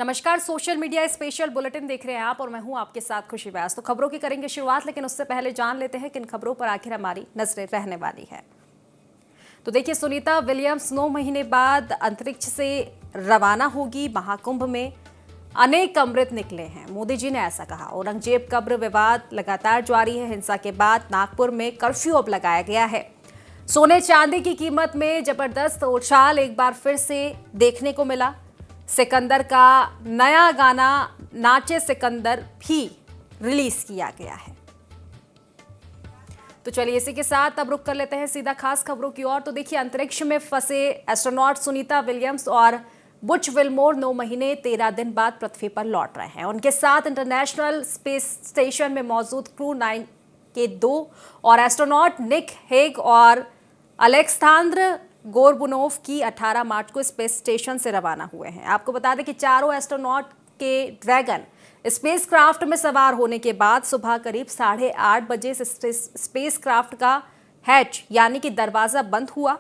नमस्कार, social media special bulletin देख रहे हैं आप और मैं हूं आपके साथ खुशी व्यास। तो खबरों की करेंगे शुरुआत, लेकिन उससे पहले जान लेते हैं किन खबरों पर आखिर हमारी नजरें रहने वाली है। तो देखिए, सुनीता विलियम्स 9 महीने बाद अंतरिक्ष से रवाना होगी। महाकुंभ में अनेक अमृत निकले हैं, मोदी जी ने ऐसा कहा। औरंगजेब कब्र विवाद लगातार जारी है। हिंसा के बाद नागपुर में कर्फ्यू अब लगाया गया है। सोने चांदी की कीमत में जबरदस्त उछाल एक बार फिर से देखने को मिला। सिकंदर का नया गाना नाचे सिकंदर भी रिलीज किया गया है। तो चलिए इसी के साथ अब रुक कर लेते हैं सीधा खास खबरों की ओर। तो देखिए, अंतरिक्ष में फंसे एस्ट्रोनॉट सुनीता विलियम्स और बुच विल्मोर 9 महीने 13 दिन बाद पृथ्वी पर लौट रहे हैं। उनके साथ इंटरनेशनल स्पेस स्टेशन में मौजूद क्रू 9 के 2 और एस्ट्रोनॉट निक हेग और अलेक्सांद्र गोरबुनोव की 18 मार्च को स्पेस स्टेशन से रवाना हुए हैं। आपको बता दें कि चारों एस्ट्रोनॉट के ड्रैगन स्पेस क्राफ्ट में सवार होने के बाद सुबह करीब 8:30 बजे से स्पेस क्राफ्ट का हैच यानी कि दरवाजा बंद हुआ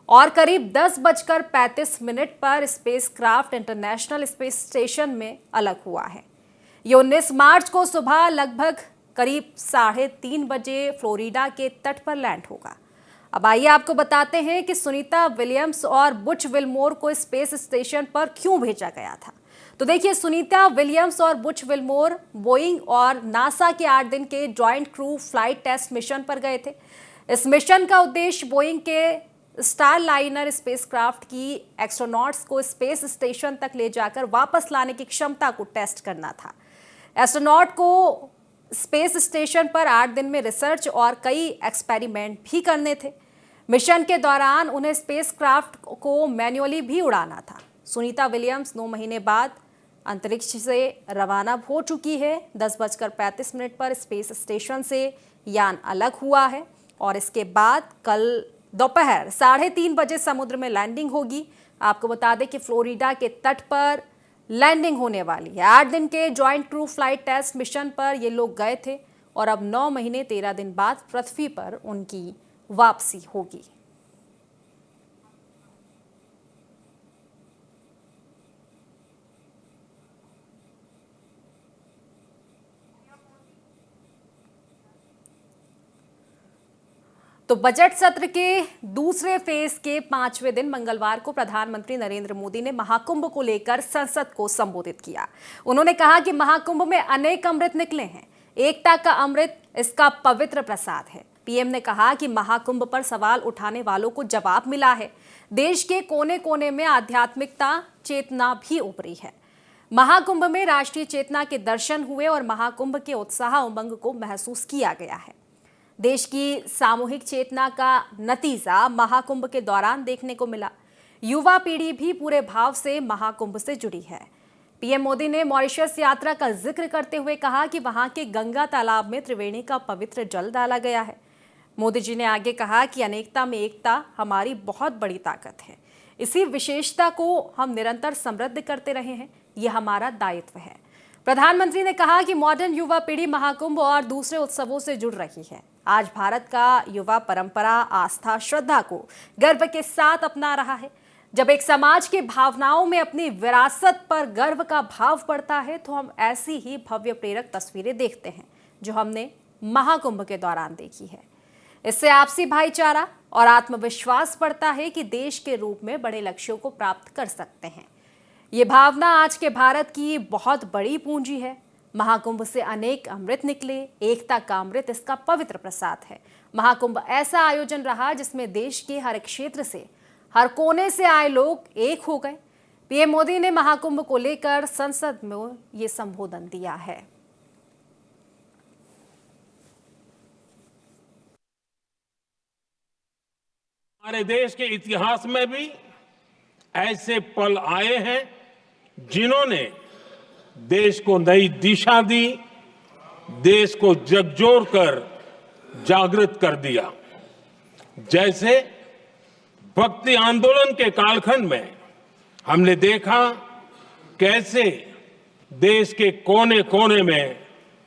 और करीब 10:35 पर space craft international space station में अलग हुआ है। ये 19 मार्च को सुबह लगभग करीब 3:30 बजे फ्लोरिडा के तट पर लैंड होगा। अब आइए आपको बताते हैं कि सुनीता विलियम्स और बुच विल्मोर को स्पेस स्टेशन पर क्यों भेजा गया था। तो देखिए, सुनीता विलियम्स और बुच विल्मोर बोइंग और नासा के 8 दिन के joint crew flight test mission पर गए थे। इस मिशन का उद्देश्य बोइंग के स्टारलाइनर स्पेसक्राफ्ट की एस्ट्रोनॉट्स को स्पेस स्टेशन तक ले जाकर वापस लाने की क्षमता को टेस्ट करना था। एस्ट्रोनॉट को स्पेस स्टेशन पर 8 दिन में रिसर्च और कई एक्सपेरिमेंट भी करने थे। मिशन के दौरान उन्हें स्पेसक्राफ्ट को मैन्युअली भी उड़ाना था। सुनीता विलियम्स 9 महीने बाद अंतरिक्ष से रवाना हो चुकी है। 10:35 पर स्पेस स्टेशन से यान अलग हुआ है और इसके बाद कल दोपहर 3:30 बजे समुद्र में लैंडिंग होगी। आपको बता दें कि फ्लोरिडा के तट पर लैंडिंग होने वाली है। 8 दिन के joint crew flight test mission पर ये लोग गए थे और अब 9 महीने 13 दिन बाद पृथ्वी पर उनकी वापसी होगी। तो बजट सत्र के दूसरे फेज के 5वें दिन मंगलवार को प्रधानमंत्री नरेंद्र मोदी ने महाकुंभ को लेकर संसद को संबोधित किया। उन्होंने कहा कि महाकुंभ में अनेक अमृत निकले हैं। एकता का अमृत इसका पवित्र प्रसाद है। पीएम ने कहा कि महाकुंभ पर सवाल उठाने वालों को जवाब मिला है। देश के कोने कोने में आध्यात्मिकता चेतना भी उभरी है। महाकुंभ में राष्ट्रीय चेतना के दर्शन हुए और महाकुंभ के उत्साह उमंग को महसूस किया गया है। देश की सामूहिक चेतना का नतीजा महाकुंभ के दौरान देखने को मिला। युवा पीढ़ी भी पूरे भाव से महाकुंभ से जुड़ी है। पीएम मोदी ने मॉरिशस यात्रा का जिक्र करते हुए कहा कि वहां के गंगा तालाब में त्रिवेणी का पवित्र जल डाला गया है। मोदी जी ने आगे कहा कि अनेकता में एकता हमारी बहुत बड़ी ताकत है। इसी विशेषता को हम निरंतर समृद्ध करते रहे हैं। यह हमारा दायित्व है। प्रधानमंत्री ने कहा कि मॉडर्न युवा पीढ़ी महाकुंभ और दूसरे उत्सवों से जुड़ रही है। आज भारत का युवा परंपरा, आस्था, श्रद्धा को गर्व के साथ अपना रहा है। जब एक समाज की भावनाओं में अपनी विरासत पर गर्व का भाव बढ़ता है तो हम ऐसी ही भव्य प्रेरक तस्वीरें देखते हैं जो हमने महाकुंभ के दौरान देखी है। इससे आपसी भाईचारा और आत्मविश्वास बढ़ता है कि देश के रूप में बड़े लक्ष्यों को प्राप्त कर सकते हैं। ये भावना आज के भारत की बहुत बड़ी पूंजी है। महाकुंभ से अनेक अमृत निकले। एकता का अमृत इसका पवित्र प्रसाद है। महाकुंभ ऐसा आयोजन रहा जिसमें देश के हर क्षेत्र से, हर कोने से आए लोग एक हो गए। पीएम मोदी ने महाकुंभ को लेकर संसद में ये संबोधन दिया है। हमारे देश के इतिहास में भी ऐसे पल आए हैं जिन्होंने देश को नई दिशा दी, देश को झकझोर कर जागृत कर दिया। जैसे भक्ति आंदोलन के कालखंड में हमने देखा कैसे देश के कोने कोने में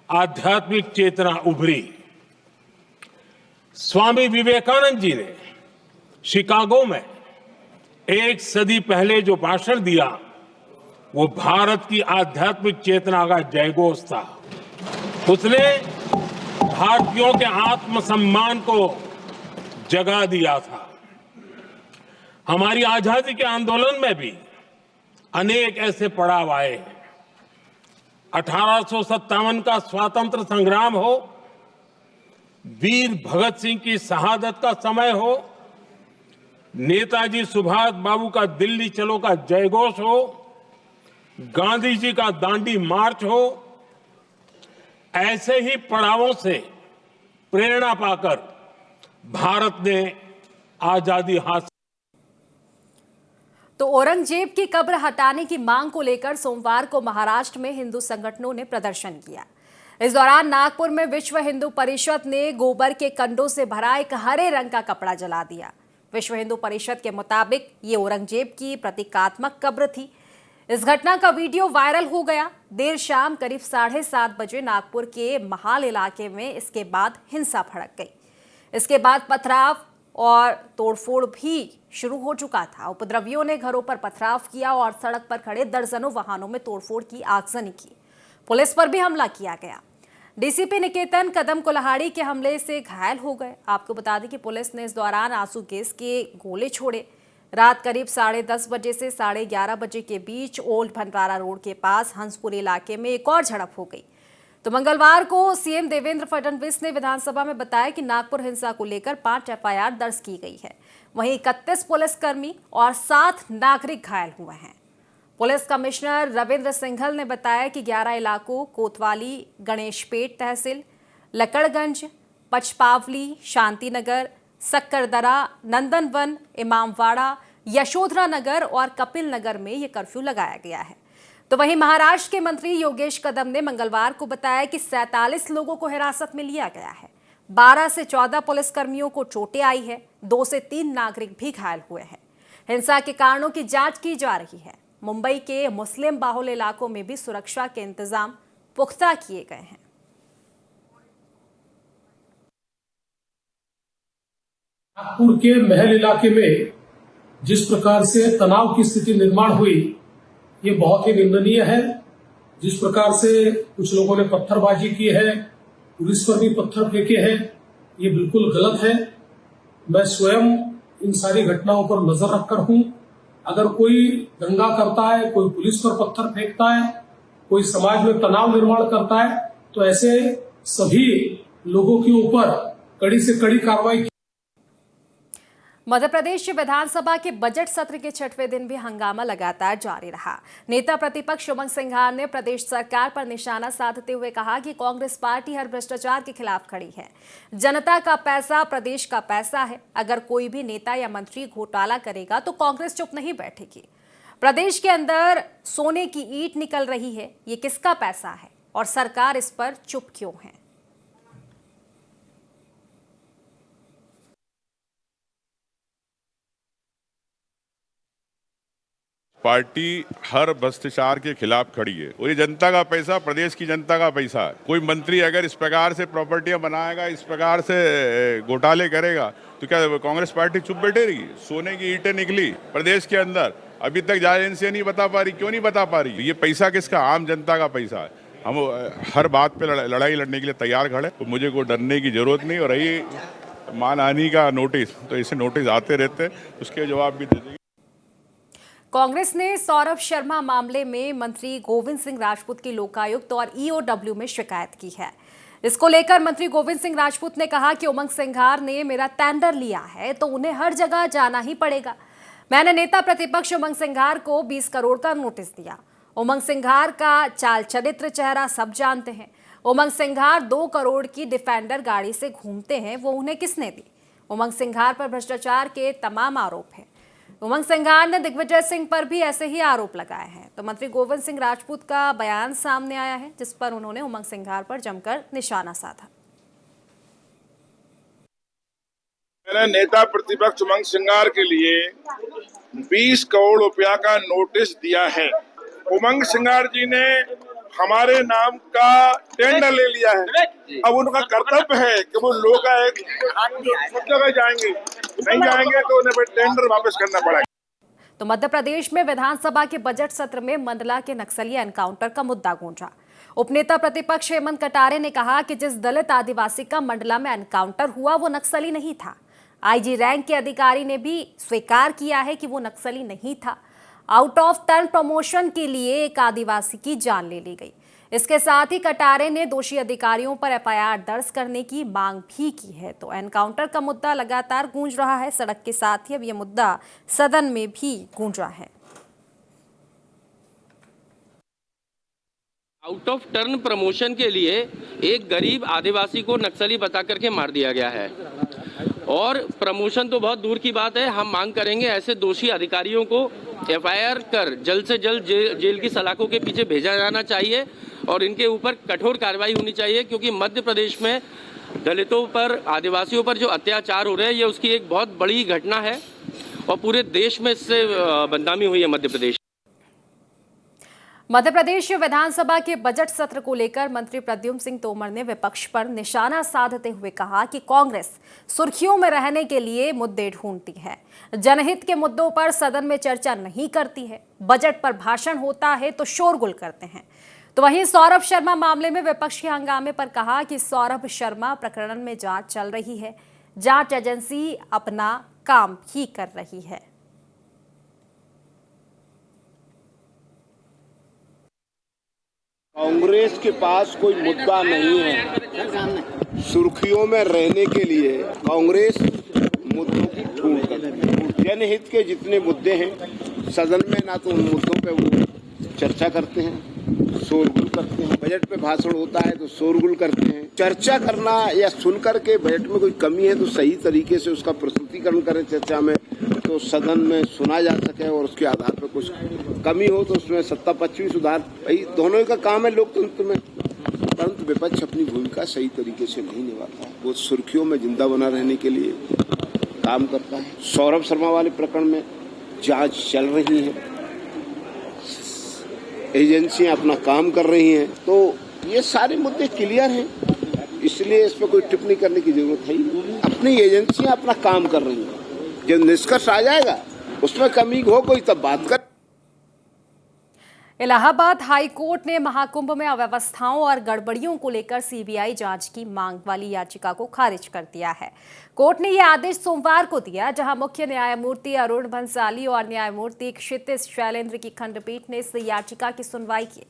आध्यात्मिक चेतना उभरी। स्वामी विवेकानंद जी ने शिकागो में 1 सदी पहले जो भाषण दिया वो भारत की आध्यात्मिक चेतना का जयघोष था। उसने भारतीयों के आत्मसम्मान को जगा दिया था। हमारी आजादी के आंदोलन में भी अनेक ऐसे पड़ाव आए हैं। 1857 का स्वातंत्र संग्राम हो, वीर भगत सिंह की शहादत का समय हो, नेताजी सुभाष बाबू का दिल्ली चलो का जयघोष हो, गांधी जी का दांडी मार्च हो, ऐसे ही पड़ावों से प्रेरणा पाकर भारत ने आजादी हासिल। तो औरंगजेब की कब्र हटाने की मांग को लेकर सोमवार को महाराष्ट्र में हिंदू संगठनों ने प्रदर्शन किया। इस दौरान नागपुर में विश्व हिंदू परिषद ने गोबर के कंडों से भरा एक हरे रंग का कपड़ा जला दिया। विश्व हिंदू परिषद के मुताबिक ये औरंगजेब की प्रतीकात्मक कब्र थी। इस घटना का वीडियो वायरल हो गया। देर शाम करीब 7:30 बजे नागपुर के महाल इलाके में इसके बाद हिंसा भड़क गई। इसके बाद पथराव और तोड़फोड़ भी शुरू हो चुका था। उपद्रवियों ने घरों पर पथराव किया और सड़क पर खड़े दर्जनों वाहनों में तोड़फोड़ की आगजनी की। पुलिस पर भी हमला किया गया। डीसीपी निकेतन कदम कुल्हाड़ी के हमले से घायल हो गए। आपको बता दें कि पुलिस ने इस दौरान आंसू गैस के गोले छोड़े। रात करीब 10:30 बजे से 11:30 बजे के बीच ओल्ड भंडारा रोड के पास हंसपुर इलाके में एक और झड़प हो गई। तो मंगलवार को सीएम देवेंद्र फडणवीस ने विधानसभा में बताया कि नागपुर हिंसा को लेकर 5 एफआईआर दर्ज की गई है। वहीं 31 पुलिसकर्मी और 7 नागरिक घायल हुए हैं। पुलिस कमिश्नर रविंद्र सिंघल ने बताया कि 11 इलाकों कोतवाली, गणेशपेट तहसील, लकड़गंज, पचपावली, शांतिनगर, सक्करदरा, नंदनवन, इमामवाड़ा, यशोधरा नगर और कपिल नगर में ये कर्फ्यू लगाया गया है। तो वहीं महाराष्ट्र के मंत्री योगेश कदम ने मंगलवार को बताया कि 47 लोगों को हिरासत में लिया गया है। 12 से 14 पुलिसकर्मियों को चोटें आई है। 2 से 3 नागरिक भी घायल हुए हैं। हिंसा के कारणों की जांच की जा रही है। मुंबई के मुस्लिम बाहुल इलाकों में भी सुरक्षा के इंतजाम पुख्ता किए गए हैं। नागपुर के महल इलाके में जिस प्रकार से तनाव की स्थिति निर्माण हुई, ये बहुत ही निंदनीय है। जिस प्रकार से कुछ लोगों ने पत्थरबाजी की है, पुलिस पर भी पत्थर फेंके हैं, ये बिल्कुल गलत है। मैं स्वयं इन सारी घटनाओं पर नजर रखकर हूं। अगर कोई दंगा करता है, कोई पुलिस पर पत्थर फेंकता है, कोई समाज में तनाव निर्माण करता है, तो ऐसे सभी लोगों के ऊपर कड़ी से कड़ी कार्रवाई। मध्य प्रदेश विधानसभा के बजट सत्र के 6वें दिन भी हंगामा लगातार जारी रहा। नेता प्रतिपक्ष उमंग सिंघार ने प्रदेश सरकार पर निशाना साधते हुए कहा कि कांग्रेस पार्टी हर भ्रष्टाचार के खिलाफ खड़ी है। जनता का पैसा प्रदेश का पैसा है। अगर कोई भी नेता या मंत्री घोटाला करेगा तो कांग्रेस चुप नहीं बैठेगी। प्रदेश के अंदर सोने की ईंट निकल रही है, ये किसका पैसा है और सरकार इस पर चुप क्यों है? पार्टी हर भ्रष्टाचार के खिलाफ खड़ी है और ये जनता का पैसा प्रदेश की जनता का पैसा है। कोई मंत्री अगर इस प्रकार से प्रॉपर्टियां बनाएगा, इस प्रकार से घोटाले करेगा, तो क्या कांग्रेस पार्टी चुप बैठे रही? सोने की ईंटें निकली प्रदेश के अंदर, अभी तक जांच एजेंसियां नहीं बता पा रही। क्यों नहीं बता पा रही? ये पैसा किसका? आम जनता का पैसा है। हम हर बात पे लड़ाई लड़ने के लिए तैयार खड़े, तो मुझे कोई डरने की जरूरत नहीं। और रही मानहानि का नोटिस, तो ऐसे नोटिस आते रहते, उसके जवाब भी दे देंगे। कांग्रेस ने सौरभ शर्मा मामले में मंत्री गोविंद सिंह राजपूत की लोकायुक्त और ईओडब्ल्यू में शिकायत की है। इसको लेकर मंत्री गोविंद सिंह राजपूत ने कहा कि उमंग सिंघार ने मेरा टेंडर लिया है तो उन्हें हर जगह जाना ही पड़ेगा। मैंने नेता प्रतिपक्ष उमंग सिंघार को 20 करोड़ का नोटिस दिया। उमंग सिंघार का चाल चरित्र चेहरा सब जानते हैं। उमंग सिंघार 2 करोड़ की डिफेंडर गाड़ी से घूमते हैं, वो उन्हें किसने दी? उमंग सिंघार पर भ्रष्टाचार के तमाम आरोप हैं। उमंग सिंघार ने दिग्विजय सिंह पर भी ऐसे ही आरोप लगाए हैं। तो मंत्री गोविंद सिंह राजपूत का बयान सामने आया है, जिस पर उन्होंने उमंग सिंघार पर जमकर निशाना साधा। मैंने नेता प्रतिपक्ष उमंग सिंघार के लिए 20 करोड़ रुपया का नोटिस दिया है। उमंग सिंघार जी ने हमारे नाम का टेंडर ले लिया है। अब उनका कर्तव्य है कि वो लोग सब जगह जाएंगे, नहीं जाएंगे तो उन्हें टेंडर वापस करना पड़ेगा। तो मध्य प्रदेश में विधानसभा के बजट सत्र में मंडला के नक्सली एनकाउंटर का मुद्दा गूंजा। उपनेता प्रतिपक्ष हेमंत कटारे ने कहा कि जिस दलित आदिवासी का मंडला में एनकाउंटर हुआ वो नक्सली नहीं था। आईजी रैंक के अधिकारी ने भी स्वीकार किया है कि वो नक्सली नहीं था। आउट ऑफ टर्न प्रमोशन के लिए एक आदिवासी की जान ले ली गई। इसके साथ ही कटारे ने दोषी अधिकारियों पर एफआईआर दर्ज करने की मांग भी की है। तो एनकाउंटर का मुद्दा लगातार गूंज रहा है। सड़क के साथ ही अब यह मुद्दा सदन में भी गूंजा है। आउट ऑफ टर्न प्रमोशन के लिए एक गरीब आदिवासी को नक्सली बता करके मार दिया गया है और प्रमोशन तो बहुत दूर की बात है। हम मांग करेंगे ऐसे दोषी अधिकारियों को एफआईआर कर जल्द से जल्द जेल की सलाखों के पीछे भेजा जाना चाहिए और इनके ऊपर कठोर कार्रवाई होनी चाहिए, क्योंकि मध्य प्रदेश में दलितों पर, आदिवासियों पर जो अत्याचार हो रहे हैं ये उसकी एक बहुत बड़ी घटना है और पूरे देश में इससे बदनामी हुई है मध्य प्रदेश। मध्य प्रदेश विधानसभा के बजट सत्र को लेकर मंत्री प्रद्युम्न सिंह तोमर ने विपक्ष पर निशाना साधते हुए कहा कि कांग्रेस सुर्खियों में रहने के लिए मुद्दे ढूंढती है, जनहित के मुद्दों पर सदन में चर्चा नहीं करती है। बजट पर भाषण होता है तो शोरगुल करते हैं। तो वहीं सौरभ शर्मा मामले में विपक्ष के हंगामे पर कहा कि सौरभ शर्मा प्रकरण में जांच चल रही है, जांच एजेंसी अपना काम भी कर रही है। कांग्रेस के पास कोई मुद्दा नहीं है। सुर्खियों में रहने के लिए कांग्रेस मुद्दों की ढूंढ करती है। जनहित के जितने मुद्दे हैं सदन में ना तो उन मुद्दों पे वो चर्चा करते हैं, शोरगुल करते हैं। बजट पे भाषण होता है तो शोरगुल करते हैं। चर्चा करना या सुनकर के बजट में कोई कमी है तो सही तरीके से उसका प्रस्तुतिकरण करें चर्चा में, तो सदन में सुना जा सके और उसके आधार पर कुछ कमी हो तो उसमें सत्ता पक्ष भी सुधार। भाई दोनों का काम है लोकतंत्र में, परंतु विपक्ष अपनी भूमिका सही तरीके से नहीं निभाता। वो सुर्खियों में जिंदा बना रहने के लिए काम करता है। सौरभ शर्मा वाले प्रकरण में जांच चल रही है, एजेंसियां अपना काम कर रही हैं, तो ये सारे मुद्दे क्लियर हैं, इसलिए इस पर कोई टिप्पणी करने की जरूरत है ही। अपनी एजेंसियां अपना काम कर रही हैं, जब निष्कर्ष आ जाएगा उसमें कमी हो कोई तब बात कर। इलाहाबाद हाई कोर्ट ने महाकुंभ में अव्यवस्थाओं और गड़बड़ियों को लेकर सीबीआई जांच की मांग वाली याचिका को खारिज कर दिया है। कोर्ट ने यह आदेश सोमवार को दिया, जहां मुख्य न्यायमूर्ति अरुण भंसाली और न्यायमूर्ति क्षितिज शैलेंद्र की खंडपीठ ने इस याचिका की सुनवाई की।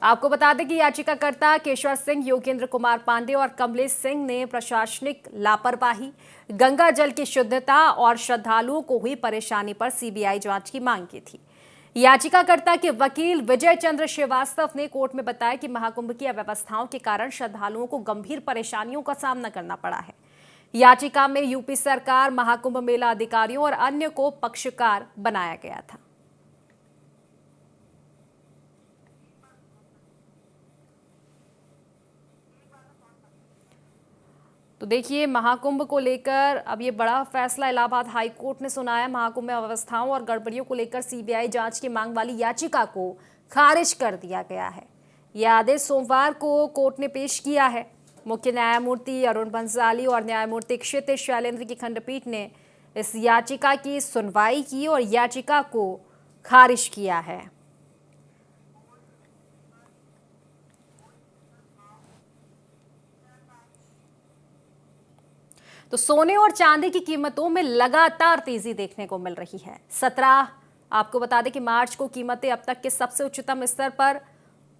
आपको बता दें कि याचिकाकर्ता केशवर सिंह, योगेंद्र कुमार पांडे और कमलेश सिंह ने प्रशासनिक लापरवाही, गंगा जल की शुद्धता और श्रद्धालुओं को हुई परेशानी पर सीबीआई जांच की मांग की थी। याचिकाकर्ता के वकील विजय चंद्र श्रीवास्तव ने कोर्ट में बताया कि महाकुंभ की अव्यवस्थाओं के कारण श्रद्धालुओं को गंभीर परेशानियों का सामना करना पड़ा है। याचिका में यूपी सरकार, महाकुंभ मेला अधिकारियों और अन्य को पक्षकार बनाया गया था। तो देखिए, महाकुंभ को लेकर अब ये बड़ा फैसला इलाहाबाद हाई कोर्ट ने सुनाया। महाकुंभ में अव्यवस्थाओं और गड़बड़ियों को लेकर सीबीआई जांच की मांग वाली याचिका को खारिज कर दिया गया है। यह आदेश सोमवार को कोर्ट ने पेश किया है। मुख्य न्यायमूर्ति अरुण भंसाली और न्यायमूर्ति क्षितिज शैलेंद्र की खंडपीठ ने इस याचिका की सुनवाई की और याचिका को खारिज किया है। तो सोने और चांदी की कीमतों में लगातार तेजी देखने को मिल रही है। 17 आपको बता दें कि मार्च को कीमतें अब तक के सबसे उच्चतम स्तर पर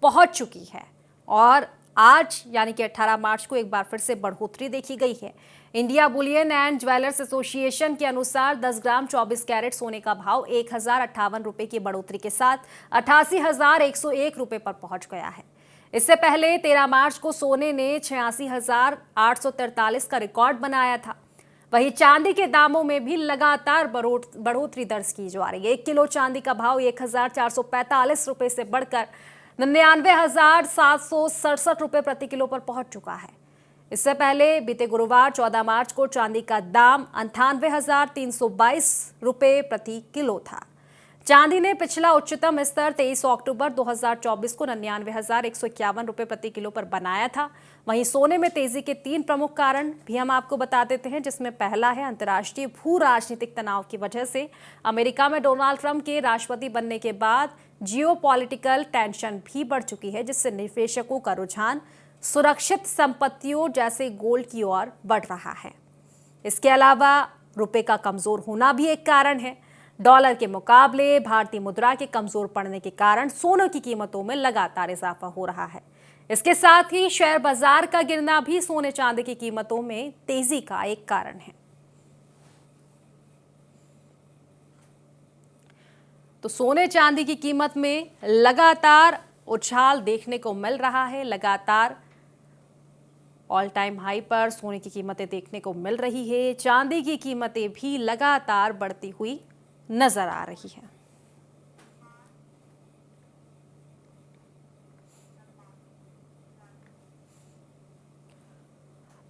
पहुंच चुकी है और आज यानी कि 18 मार्च को एक बार फिर से बढ़ोतरी देखी गई है। India Boolean and jewellers association के अनुसार 10 ग्राम 24 कैरेट सोने का भाव 1058 रुपए की बढ़ोतरी के साथ 88,101 रुपए पर पहुंच गया है। इससे पहले 13 मार्च को सोने ने 86,843 का रिकॉर्ड बनाया था। वहीं चांदी के दामों में भी लगातार बढ़ोतरी दर्ज की जा रही है। 1 किलो चांदी का भाव 1,445 रुपए से बढ़कर 99,767 रुपए प्रति किलो पर पहुंच चुका है। इससे पहले बीते गुरुवार 14 मार्च को चांदी का दाम 98,322 रुपए प्रति किलो था। चांदी ने पिछला उच्चतम स्तर 23 अक्टूबर 2024 को 99,151 रुपये प्रति किलो पर बनाया था। वहीं सोने में तेजी के 3 प्रमुख कारण भी हम आपको बता देते हैं, जिसमें पहला है अंतर्राष्ट्रीय भू राजनीतिक तनाव की वजह से अमेरिका में डोनाल्ड ट्रंप के राष्ट्रपति बनने के बाद जियोपॉलिटिकल टेंशन भी बढ़ चुकी है, जिससे निवेशकों का रुझान सुरक्षित संपत्तियों जैसे गोल्ड की ओर बढ़ रहा है। इसके अलावा रुपए का कमजोर होना भी एक कारण है। डॉलर के मुकाबले भारतीय मुद्रा के कमजोर पड़ने के कारण सोने की कीमतों में लगातार इजाफा हो रहा है। इसके साथ ही शेयर बाजार का गिरना भी सोने चांदी की कीमतों में तेजी का एक कारण है। तो सोने चांदी की कीमत में लगातार उछाल देखने को मिल रहा है। लगातार ऑल टाइम हाई पर सोने की कीमतें देखने को मिल रही है। चांदी की कीमतें भी लगातार बढ़ती हुई नजर आ रही है।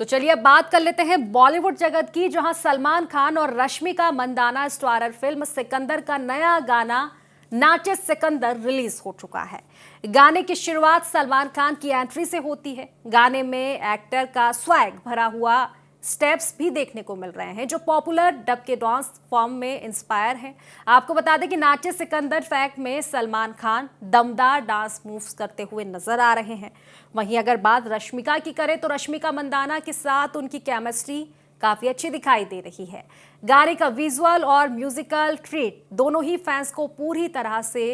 तो चलिए अब बात कर लेते हैं बॉलीवुड जगत की, जहां सलमान खान और रश्मिका मंदाना स्टारर फिल्म सिकंदर का नया गाना नाचे सिकंदर रिलीज हो चुका है। गाने की शुरुआत सलमान खान की एंट्री से होती है। गाने में एक्टर का स्वैग भरा हुआ स्टेप्स भी देखने को मिल रहे हैं, जो पॉपुलर डब के डांस फॉर्म में इंस्पायर हैं। आपको बता दें कि नाचे सिकंदर ट्रैक में सलमान खान दमदार डांस मूव्स करते हुए नजर आ रहे हैं। वहीं अगर बात रश्मिका की करें तो रश्मिका मंदाना के साथ उनकी केमिस्ट्री काफी अच्छी दिखाई दे रही है। गाने का विजुअल और म्यूजिकल ट्रीट दोनों ही फैंस को पूरी तरह से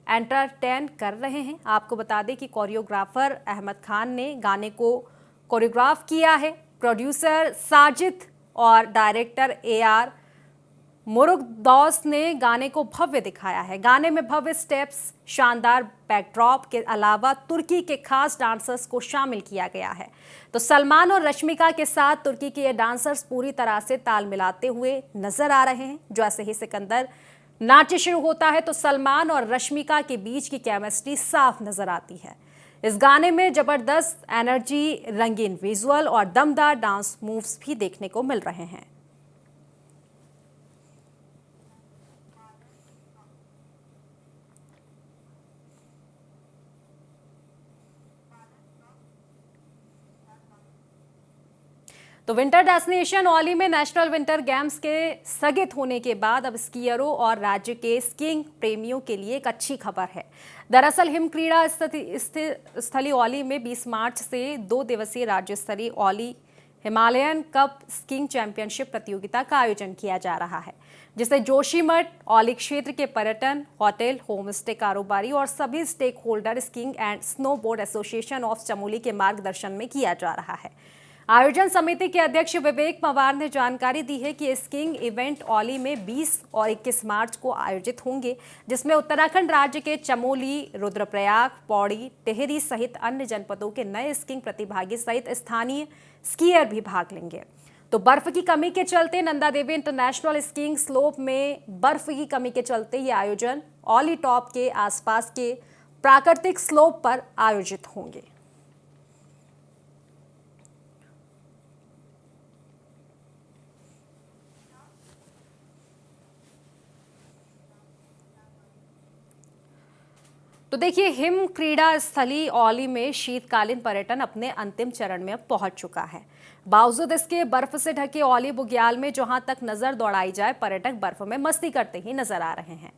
एंटरटेन कर रहे हैं। आपको बता दें कि कोरियोग्राफर अहमद खान ने गाने को कोरियोग्राफ किया है। प्रोड्यूसर साजिद और डायरेक्टर AR मुरुगदौस ने गाने को भव्य दिखाया है। गाने में भव्य स्टेप्स, शानदार बैकड्रॉप के अलावा तुर्की के खास डांसर्स को शामिल किया गया है। तो सलमान और रश्मिका के साथ तुर्की के ये डांसर्स पूरी तरह से ताल मिलाते हुए नजर आ रहे हैं। जैसे ही सिकंदर नाचे शुरू होता है तो सलमान और रश्मिका के बीच की केमिस्ट्री साफ नजर आती है। इस गाने में जबरदस्त एनर्जी, रंगीन विजुअल और दमदार डांस मूव्स भी देखने को मिल रहे हैं। तो विंटर डेस्टिनेशन औली में नेशनल विंटर गेम्स के स्थगित होने के बाद अब स्कीयरों और राज्य के स्कीइंग प्रेमियों के लिए एक अच्छी खबर है। दरअसल हिम क्रीड़ा स्थली औली में 20 मार्च से 2 दिवसीय राज्य स्तरीय Auli Himalayan cup skiing championship प्रतियोगिता का आयोजन किया जा रहा है, जिसे जोशीमठ औली क्षेत्र के पर्यटन, होटल, होम स्टे कारोबारी और सभी stakeholder skiing and snowboard association of Chamoli के मार्गदर्शन में किया जा रहा है। आयोजन समिति के अध्यक्ष विवेक पवार ने जानकारी दी है कि स्कीइंग इवेंट औली में 20 और 21 मार्च को आयोजित होंगे, जिसमें उत्तराखंड राज्य के चमोली, रुद्रप्रयाग, पौड़ी, टिहरी सहित अन्य जनपदों के नए स्कीइंग प्रतिभागी सहित स्थानीय स्कीयर भी भाग लेंगे। तो बर्फ की कमी के चलते Nanda Devi international skiing slope में बर्फ की कमी के चलते ये आयोजन औली टॉप के आसपास के प्राकृतिक स्लोप पर आयोजित होंगे। तो देखिए, हिम क्रीड़ा स्थली औली में शीतकालीन पर्यटन अपने अंतिम चरण में अब पहुंच चुका है। बावजूद इसके बर्फ से ढके औली बुग्याल में जहां तक नजर दौड़ाई जाए, पर्यटक बर्फ में मस्ती करते ही नजर आ रहे हैं।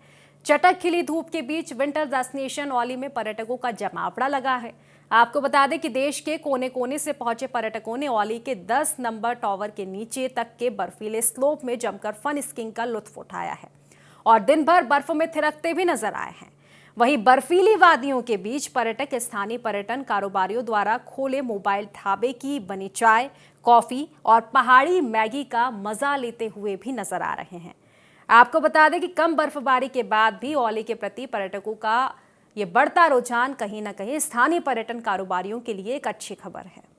चटक खिली धूप के बीच विंटर डेस्टिनेशन औली में पर्यटकों का जमावड़ा लगा है। आपको बता दें कि देश के कोने कोने से पहुंचे पर्यटकों ने औली के 10 नंबर टावर के नीचे तक के बर्फीले स्लोप में जमकर फन स्कीइंग का लुत्फ उठाया है और दिन भर बर्फ में थिरकते भी नजर आए हैं। वहीं बर्फीली वादियों के बीच पर्यटक स्थानीय पर्यटन कारोबारियों द्वारा खोले मोबाइल ढाबे की बनी चाय, कॉफी और पहाड़ी मैगी का मजा लेते हुए भी नजर आ रहे हैं। आपको बता दें कि कम बर्फबारी के बाद भी औली के प्रति पर्यटकों का ये बढ़ता रुझान कहीं न कहीं स्थानीय पर्यटन कारोबारियों के लिए एक अच्छी खबर है।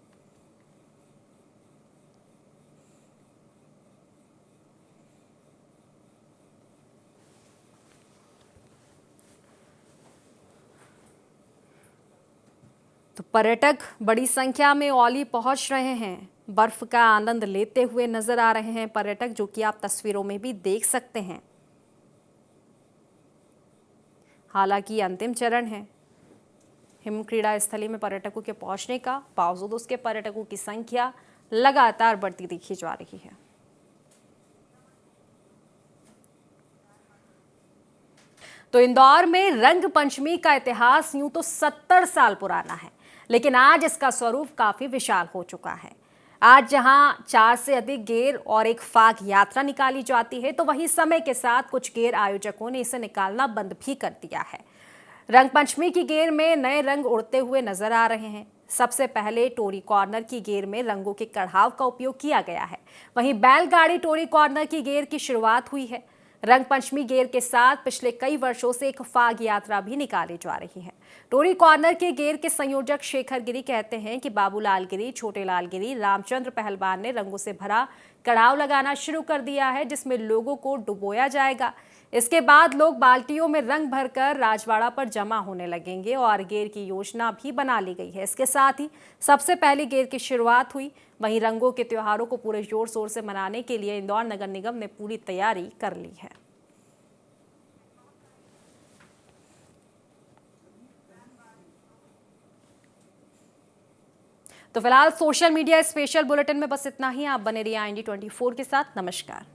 तो पर्यटक बड़ी संख्या में औली पहुंच रहे हैं, बर्फ का आनंद लेते हुए नजर आ रहे हैं पर्यटक, जो कि आप तस्वीरों में भी देख सकते हैं। हालांकि अंतिम चरण है। हिम क्रीड़ा स्थली में पर्यटकों के पहुंचने का बावजूद उसके पर्यटकों की संख्या लगातार बढ़ती दिखी जा रही है। तो इंदौर में रंग पंचमी का इतिहास यूं तो 70 साल पुराना है, लेकिन आज इसका स्वरूप काफी विशाल हो चुका है। आज जहां 4 से अधिक गेर और एक फाग यात्रा निकाली जाती है, तो वहीं समय के साथ कुछ गेर आयोजकों ने इसे निकालना बंद भी कर दिया है। रंग पंचमी की गेर में नए रंग उड़ते हुए नजर आ रहे हैं। सबसे पहले टोरी कॉर्नर की गेर में रंगों के कढ़ाव का उपयोग किया गया है। वहीं बैलगाड़ी टोरी कॉर्नर की गेर की शुरुआत हुई है। रंग पंचमी गेर के साथ पिछले कई वर्षों से एक फाग यात्रा भी निकाली जा रही है। टोरी कॉर्नर के गेर के संयोजक शेखर गिरी कहते हैं कि बाबूलाल गिरी, छोटे लाल गिरी, रामचंद्र पहलवान ने रंगों से भरा कढ़ाव लगाना शुरू कर दिया है, जिसमें लोगों को डुबोया जाएगा। इसके बाद लोग बाल्टियों में रंग भरकर राजवाड़ा पर जमा होने लगेंगे और गेर की योजना भी बना ली गई है। इसके साथ ही सबसे पहली गेर की शुरुआत हुई। वहीं रंगों के त्योहारों को पूरे जोर शोर से मनाने के लिए इंदौर नगर निगम ने पूरी तैयारी कर ली है। तो फिलहाल सोशल मीडिया स्पेशल बुलेटिन में बस इतना ही। आप बने रहिए IND24 के साथ। नमस्कार।